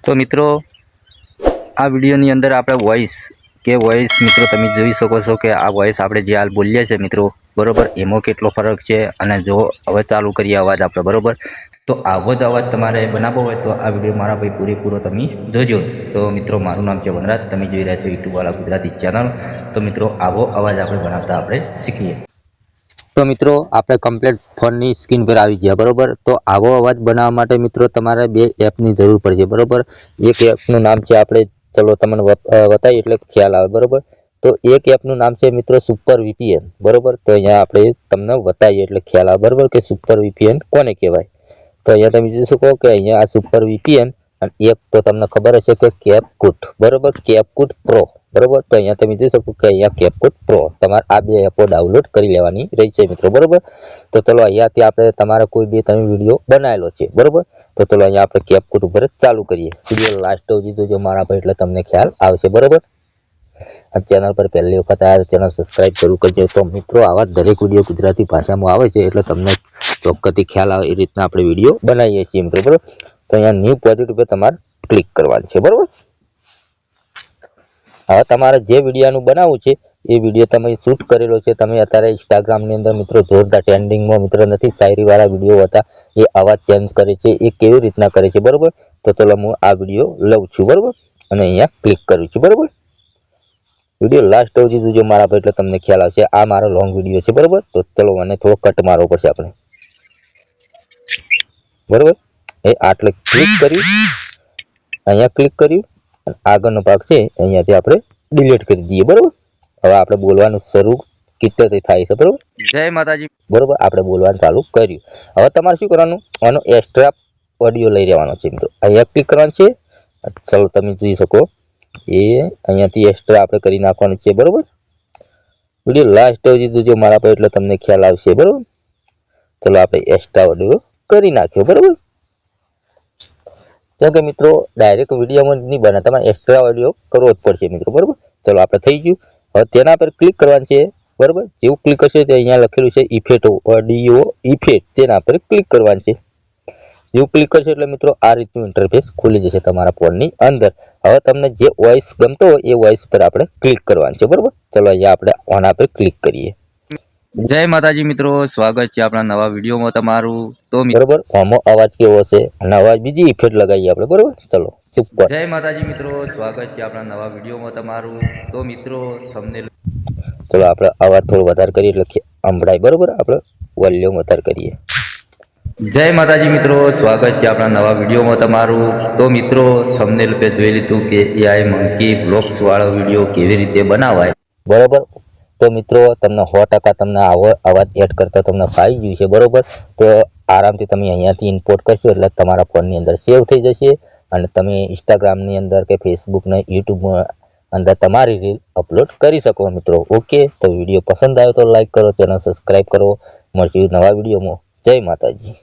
તો મિત્રો આ વિડીયોની અંદર આપણે વોઇસ મિત્રો તમે જોઈ શકો છો કે આ વોઇસ આપણે જે હાલ બોલીએ છીએ મિત્રો બરોબર, એમાં કેટલો ફરક છે. અને જો હવે ચાલુ કરીએ અવાજ આપણે બરોબર, તો આવો જ અવાજ તમારે બનાવવો હોય તો આ વિડીયો મારા ભાઈ પૂરેપૂરો તમે જોજો. તો મિત્રો મારું નામ છે વનરાજ, તમે જોઈ રહ્યા છો યુટ્યુબ વાળા ગુજરાતી ચેનલ. તો મિત્રો આવો અવાજ આપણે બનાવતા આપણે શીખીએ. તો મિત્રો આપણે કમ્પ્લીટ ફોનની સ્ક્રીન પર આવી ગયા બરોબર. તો આવો અવાજ બનાવવા માટે મિત્રો તમારે બે એપની જરૂર પડશે બરોબર. એક એપનું નામ છે આપણે, ચલો તમને બતાવીએ એટલે ખ્યાલ આવે બરોબર. તો એક એપનું નામ છે મિત્રો સુપર વીપીએન બરોબર. તો અહીંયા આપણે તમને બતાવીએ એટલે ખ્યાલ આવે બરોબર કે સુપર વીપીએન કોને કહેવાય. તો અહીંયા તમે જોઈ શકો કે અહીંયા આ સુપર વીપીએન અને એક તો તમને ખબર હશે કે કેપકૂટ બરોબર, કેપકૂટ પ્રો બરોબર. તો અહીંયા તમે જોઈ શકો કે અહીંયા કેપકૂટ પ્રો, તમારે આ બે એપો ડાઉનલોડ કરી લેવાની રહેશે મિત્રો બરોબર. તો ચલો અહીંયાથી આપણે તમારે કોઈ બે તમે વિડીયો બનાવેલો છે બરોબર. તો ચલો અહીંયા આપણે કેપકૂટ ઉપર ચાલુ કરીએ. વિડીયો લાસ્ટ સુધી જોજો મારા ભાઈ, એટલે તમને ખ્યાલ આવશે બરોબર. આ ચેનલ પર પહેલી વખત આવ્યા તો ચેનલ સબસ્ક્રાઇબ જરૂર કરજો. તો મિત્રો આવા દરેક વિડીયો ગુજરાતી ભાષામાં આવે છે એટલે તમને ચોક્કસથી ખ્યાલ આવે એ રીતના આપણે વિડીયો બનાવીએ છીએ મિત્રો બરોબર. તો અહીંયા ન્યૂ પ્રોજેક્ટ ઉપર તમારે ક્લિક કરવાનું છે બરોબર. હવે તમારે જે વિડીયોનું બનાવવું છે એ વિડીયો તમે શૂટ કરેલો છે, તમે અત્યારે ઇન્સ્ટાગ્રામની અંદર મિત્રો જોરદાર ટ્રેન્ડિંગમાં મિત્રો નથી, શાયરીવાળા વિડીયો હતા, એ અવાજ ચેન્જ કરે છે, એ કેવી રીતના કરે છે બરોબર. તો ચલો હું આ વિડીયો લઉં છું બરોબર અને અહીંયા ક્લિક કરું છું બરોબર. વિડીયો લાસ્ટ સુધી જોજો મારા ભાઈ, એટલે તમને ખ્યાલ આવશે. આ મારો લોંગ વિડીયો છે બરોબર. તો ચલો મને થોડો કટ મારવો પડશે આપણે બરોબર. એ આટલે ક્લિક કર્યું, અહીંયા ક્લિક કર્યું અને આગળનો ભાગ છે અહીંયાથી આપણે ડિલીટ કરી દઈએ બરોબર. હવે આપણે બોલવાનું શરૂ કિત્તેથી થાય છે બરોબર. જય માતાજી બરોબર. આપણે બોલવાનું ચાલુ કર્યું. હવે તમારે શું કરવાનું, આનો એક્સ્ટ્રા ઓડિયો લઈ રહેવાનો છે મિત્રો. અહીંયા ક્લિક કરવાનું છે. ચલો તમે જોઈ શકો એ અહીંયાથી એક્સ્ટ્રા આપણે કરી નાખવાનું છે બરોબર. વિડીયો લાસ્ટ સુધી જોજો મારા પર, એટલે તમને ખ્યાલ આવશે બરોબર. ચલો આપણે એક્સ્ટ્રા ઓડિયો કરી નાખ્યો બરોબર. કેમ કે મિત્રો ડાયરેક્ટ વિડીયોમાં નહીં બને, તમારે એક્સ્ટ્રા ઓડિયો કરવો જ પડશે મિત્રો બરોબર. ચલો આપણે થઈ ગયું. હવે તેના પર ક્લિક કરવાનું છે બરોબર. જેવું ક્લિક કરશે તે અહીંયા લખેલું છે ઇફેક્ટ, ઓડિયો ઇફેક્ટ, તેના પર ક્લિક કરવાનું છે. જેવું ક્લિક કરશે એટલે મિત્રો આ રીતનું ઇન્ટરફેસ ખુલી જશે તમારા ફોનની અંદર. હવે તમને જે વોઇસ ગમતો હોય એ વોઇસ પર આપણે ક્લિક કરવાનું છે બરોબર. ચલો અહીંયા આપણે આના પર ક્લિક કરીએ. જય માતાજી મિત્રો, સ્વાગત છે આપણા નવા વિડીયોમાં તમારું. તો બરોબર આમાં અવાજ કેવો છે અને અવાજ બીજી ઇફેક્ટ લગાવીએ આપણે બરોબર. ચલો સુપર. જય માતાજી મિત્રો, સ્વાગત છે આપણા નવા વિડીયોમાં તમારું. તો મિત્રો થંબનેલ, ચલો આપણે અવાજ થોડો વધારે કરીએ એટલે સંભળાય બરોબર. આપણે વોલ્યુમ વધારે કરીએ. જય માતાજી મિત્રો, સ્વાગત છે આપણા નવા વિડીયોમાં તમારું. તો મિત્રો થંબનેલ પે જોઈ લીધું કે એઆઈ મંકી બ્લોગ્સ વાળો વિડીયો કેવી રીતે બનાવાય બરોબર. તો મિત્રો તમને 100% તમને આવો અવાજ એડ કરતા તમને ફાવી ગયું છે બરોબર. તો આરામથી તમે અહીંયાથી ઇમ્પોર્ટ કરશો એટલે તમારા ફોનની અંદર સેવ થઈ જશે અને તમે ઇન્સ્ટાગ્રામની અંદર કે ફેસબુકને યુટ્યુબમાં અંદર તમારી રીલ અપલોડ કરી શકો મિત્રો. ઓકે, તો વિડીયો પસંદ આવ્યો તો લાઈક કરો, ચેનલ સબસ્ક્રાઈબ કરો. મળશું નવા વિડીયોમાં. જય માતાજી.